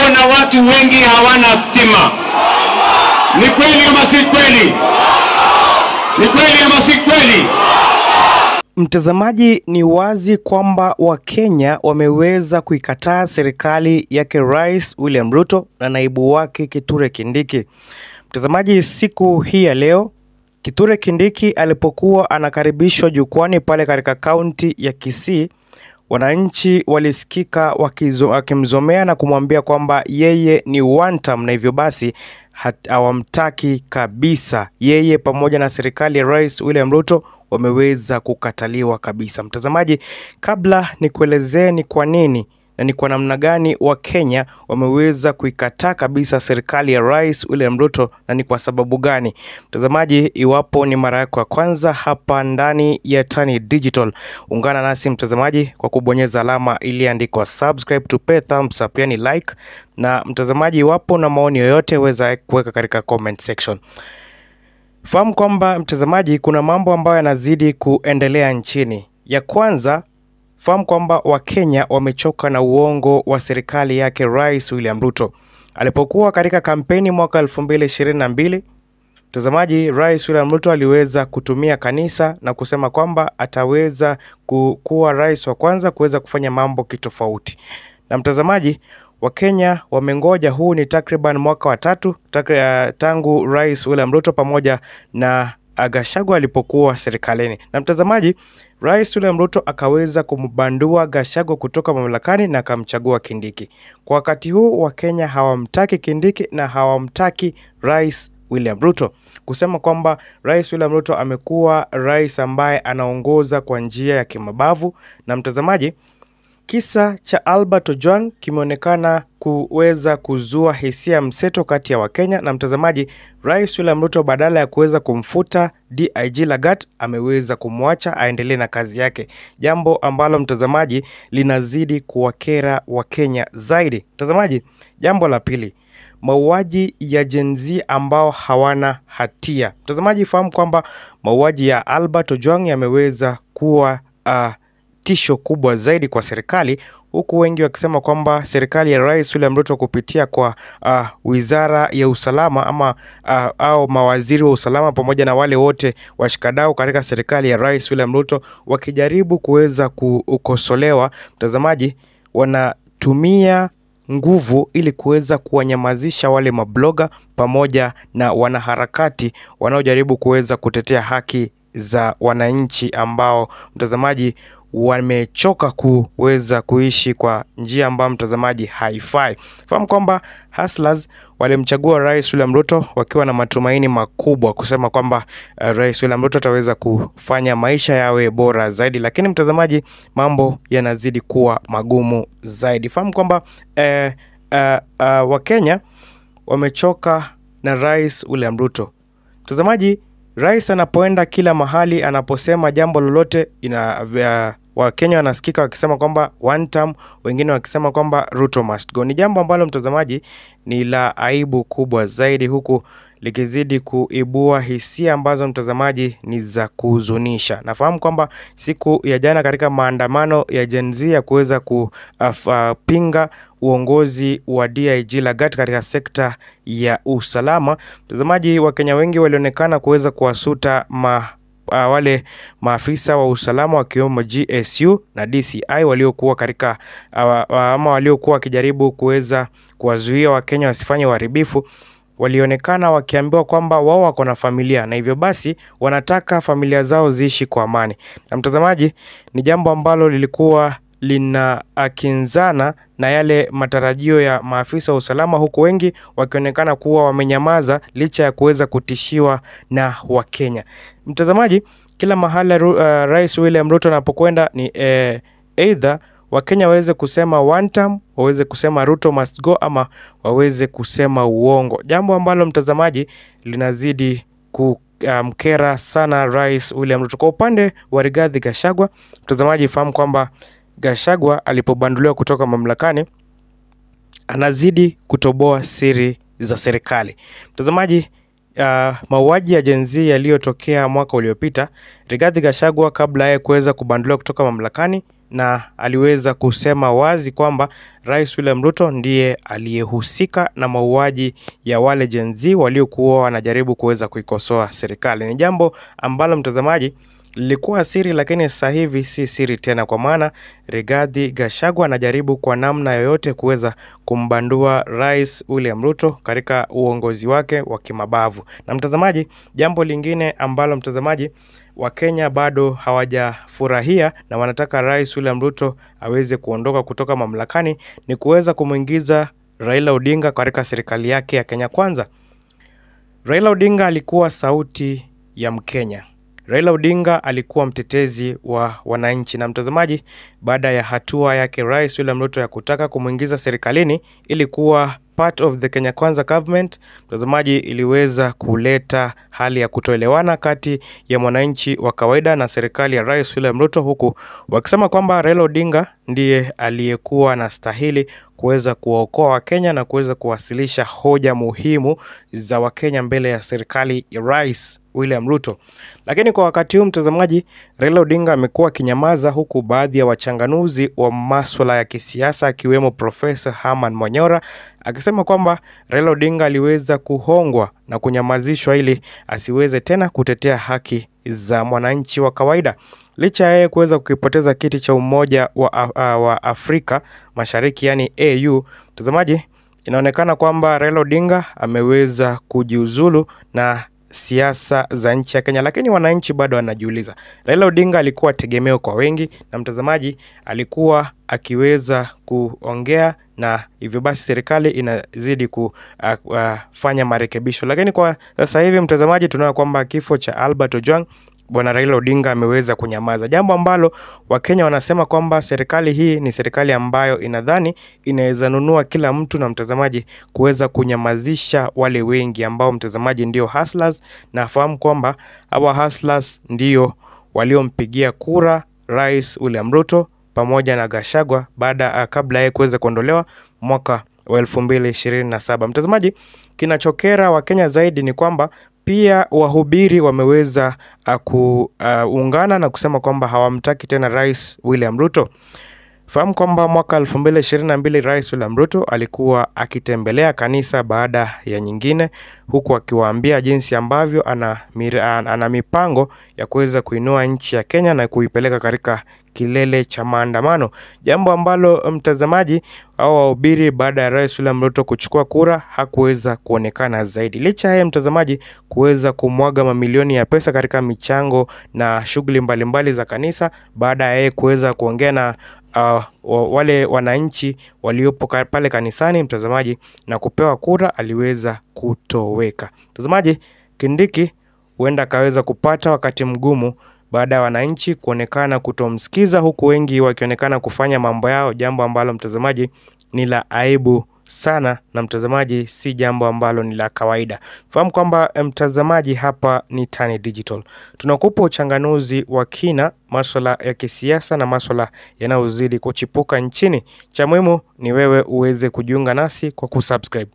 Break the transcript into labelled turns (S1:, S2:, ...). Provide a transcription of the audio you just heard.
S1: tuko na watu wengi hawana stima. Ni kweli ama si kweli? Ni kweli ama si kweli?
S2: Mtazamaji, ni wazi kwamba Wakenya wameweza kuikataa serikali yake Rais William Ruto na naibu wake Kithure Kindiki. Mtazamaji, siku hii ya leo Kithure Kindiki alipokuwa anakaribishwa jukwani pale katika kaunti ya Kisii, wananchi walisikika wakimzomea na kumwambia kwamba yeye ni one term na hivyo basi hawamtaki kabisa. Yeye pamoja na serikali ya Rais William Ruto wameweza kukataliwa kabisa. Mtazamaji, kabla nikuelezee ni kwa nini na ni kwa namna gani Wakenya wameweza kuikataa kabisa serikali ya Rais William Ruto na ni kwa sababu gani, mtazamaji, iwapo ni mara yako ya kwanza hapa ndani ya Tani Digital, ungana nasi mtazamaji kwa kubonyeza alama iliyoandikwa subscribe, to pay thumbs up yani like, na mtazamaji, iwapo na maoni yoyote weza kuweka katika comment section. Fahamu kwamba mtazamaji, kuna mambo ambayo yanazidi kuendelea nchini. Ya kwanza, fahamu kwamba Wakenya wamechoka na uongo wa serikali yake Rais William Ruto. Alipokuwa katika kampeni mwaka 2022, mtazamaji, Rais William Ruto aliweza kutumia kanisa na kusema kwamba ataweza kuwa rais wa kwanza kuweza kufanya mambo kitofauti. Na mtazamaji, Wakenya wamengoja, huu ni takriban mwaka wa 3 tangu Rais William Ruto pamoja na Gachagua alipokuwa serikalini. Na mtazamaji, Rais William Ruto akaweza kumbandua Gachagua kutoka mamlakani na akamchagua Kindiki. Kwa wakati huu Wakenya hawamtaki Kindiki na hawamtaki Rais William Ruto, kusema kwamba Rais William Ruto amekuwa rais ambaye anaongoza kwa njia ya kimabavu. Na mtazamaji, kisa cha Albert Ojwang kimeonekana kuweza kuzua hisia mseto kati ya Wakenya. Na mtazamaji, Rais William Ruto badala ya kuweza kumfuta DIG Lagat ameweza kumwacha aendelee na kazi yake, jambo ambalo mtazamaji linazidi kuwakera Wakenya zaidi. Mtazamaji, jambo la pili, mauaji ya Gen Z ambao hawana hatia. Mtazamaji, fahamu kwamba mauaji ya Albert Ojwang yameweza kuwa tisho kubwa zaidi kwa serikali, huku wengi wakisema kwamba serikali ya Rais William Ruto kupitia kwa wizara ya usalama ama au mawaziri wa usalama pamoja na wale wote washikadau katika serikali ya Rais William Ruto wakijaribu kuweza kukosolewa, mtazamaji, wanatumia nguvu ili kuweza kuwanyamazisha wale mabloga pamoja na wanaharakati wanaojaribu kuweza kutetea haki za wananchi ambao, mtazamaji, wamechoka kuweza kuishi kwa njia ambayo, mtazamaji, haifai. Fahamu kwamba hustlers walimchagua Rais William Ruto wakiwa na matumaini makubwa kusema kwamba Rais William Ruto ataweza kufanya maisha yawe bora zaidi, lakini mtazamaji, mambo yanazidi kuwa magumu zaidi. Fahamu kwamba Wakenya wamechoka na Rais William Ruto. Mtazamaji, rais anapoenda kila mahali, anaposema jambo lolote, Wakenya wanasikika wakisema kwamba one term, wengine wakisema kwamba Ruto must go. Ni jambo ambalo, mtazamaji, ni la aibu kubwa zaidi, huku likizidi kuibua hisia ambazo, mtazamaji, ni za kuhuzunisha. Nafahamu kwamba siku ya jana katika maandamano ya Gen Z ya kuweza kupinga uongozi wa DIG Lagat katika sekta ya usalama, mtazamaji, Wakenya wengi walionekana kuweza kuwasuta wale maafisa wa usalama wakiwemo GSU na DCI waliokuwa katika ama waliokuwa wakijaribu kuweza kuwazuia Wakenya wasifanye uharibifu. Walionekana wakiambiwa kwamba wao wako na familia na hivyo basi wanataka familia zao ziishi kwa amani. Na mtazamaji, ni jambo ambalo lilikuwa linakinzana na yale matarajio ya maafisa wa usalama, huku wengi wakionekana kuwa wamenyamaza licha ya kuweza kutishiwa na Wakenya. Mtazamaji, kila mahali Rais William Ruto anapokwenda ni either Wakenya waweze kusema one term, waweze kusema Ruto must go, ama waweze kusema uongo, jambo ambalo, mtazamaji, linazidi kumkera sana Rais William Ruto. Kwa upande wa Rigathi Gachagua, mtazamaji, fahamu kwamba Gachagua alipobanduliwa kutoka mamlakani anazidi kutoboa siri za serikali. Mtazamaji, mauaji ya Gen Z yaliyotokea mwaka uliopita, Rigathi Gachagua kabla ya kuweza kubanduliwa kutoka mamlakani na aliweza kusema wazi kwamba Rais William Ruto ndiye aliyehusika na mauaji ya wale Gen Z waliokuwa wanajaribu kuweza kuikosoa serikali. Ni jambo ambalo mtazamaji lilikuwa siri, lakini sasa hivi si siri tena, kwa maana Rigathi Gachagua anajaribu kwa namna yoyote kuweza kumbandua Rais William Ruto katika uongozi wake wa kimabavu. Na mtazamaji, jambo lingine ambalo mtazamaji Wakenya bado hawajafurahia na wanataka Rais William Ruto aweze kuondoka kutoka mamlakani ni kuweza kumuingiza Raila Odinga katika serikali yake ya Kenya Kwanza. Raila Odinga alikuwa sauti ya Mkenya. Raila Odinga alikuwa mtetezi wa wananchi, na mtazamaji, baada ya hatua yake Rais William Ruto ya kutaka kumuingiza serikalini ili kuwa part of the Kenya Kwanza government, mtazamaji, iliweza kuleta hali ya kutoelewana kati ya mwananchi wa kawaida na serikali ya Rais William Ruto, huku wakisema kwamba Raila Odinga ndiye aliyekuwa anastahili kuweza kuwaokoa Wakenya na kuweza kuwasilisha hoja muhimu za Wakenya mbele ya serikali ya Rais William Ruto. Lakini kwa wakati huu mtazamaji, Raila Odinga amekuwa kinyamaza, huku baadhi ya wachanganuzi wa masuala ya kisiasa akiwemo Profesa Herman Manyora akisema kwamba Raila Odinga aliweza kuhongwa na kunyamazishwa ili asiweze tena kutetea haki za mwananchi wa kawaida. Licha yeye kuweza kukipoteza kiti cha Umoja wa Afrika Mashariki yani AU, mtazamaji, inaonekana kwamba Raila Odinga ameweza kujiuzulu na siasa za nchi ya Kenya, lakini wananchi bado wanajiuliza. Raila Odinga alikuwa tegemeo kwa wengi, na mtazamaji, alikuwa akiweza kuongea, na hivyo basi serikali inazidi kufanya marekebisho. Lakini kwa sasa hivi mtazamaji, tunaona kwamba kifo cha Albert Ojwang, Bwana Raila Odinga ameweza kunyamaza, jambo ambalo Wakenya wanasema kwamba serikali hii ni serikali ambayo inadhani inaweza nunua kila mtu, na mtazamaji, kuweza kunyamazisha wale wengi ambao mtazamaji ndio hustlers, na fahamu kwamba hawa hustlers ndio waliompigia kura Rais William Ruto pamoja na Gachagua kabla yeye kuweza kuondolewa mwaka wa 2027. Mtazamaji, kinachokera Wakenya zaidi ni kwamba pia wahubiri wameweza kuungana na kusema kwamba hawamtaki tena Rais William Ruto. Fahamu kwamba mwaka 2022 Rais William Ruto alikuwa akitembelea kanisa baada ya nyingine, huku akiwaambia jinsi ambavyo ana mipango ya kuweza kuinua nchi ya Kenya na kuipeleka katika kilele cha maandamano, jambo ambalo mtazamaji au wahubiri baada ya Rais William Ruto kuchukua kura hakuweza kuonekana zaidi, licha ya mtazamaji kuweza kumwaga mamilioni ya pesa katika michango na shughuli mbalimbali za kanisa, baada ya yeye kuweza kuongea na wale wananchi waliopo pale kanisani mtazamaji, na kupewa kura aliweza kutoweka. Mtazamaji, Kindiki huenda akaweza kupata wakati mgumu baada ya wananchi kuonekana kutomsikiza, huku wengi wakionekana kufanya mambo yao, jambo ambalo mtazamaji ni la aibu sana, na mtazamaji si jambo ambalo ni la kawaida. Fahamu kwamba mtazamaji, hapa ni Tani Digital, tunakupa uchanganuzi wa kina masuala ya kisiasa na masuala yanayozidi kuchipuka nchini. Cha muhimu ni wewe uweze kujiunga nasi kwa kusubscribe.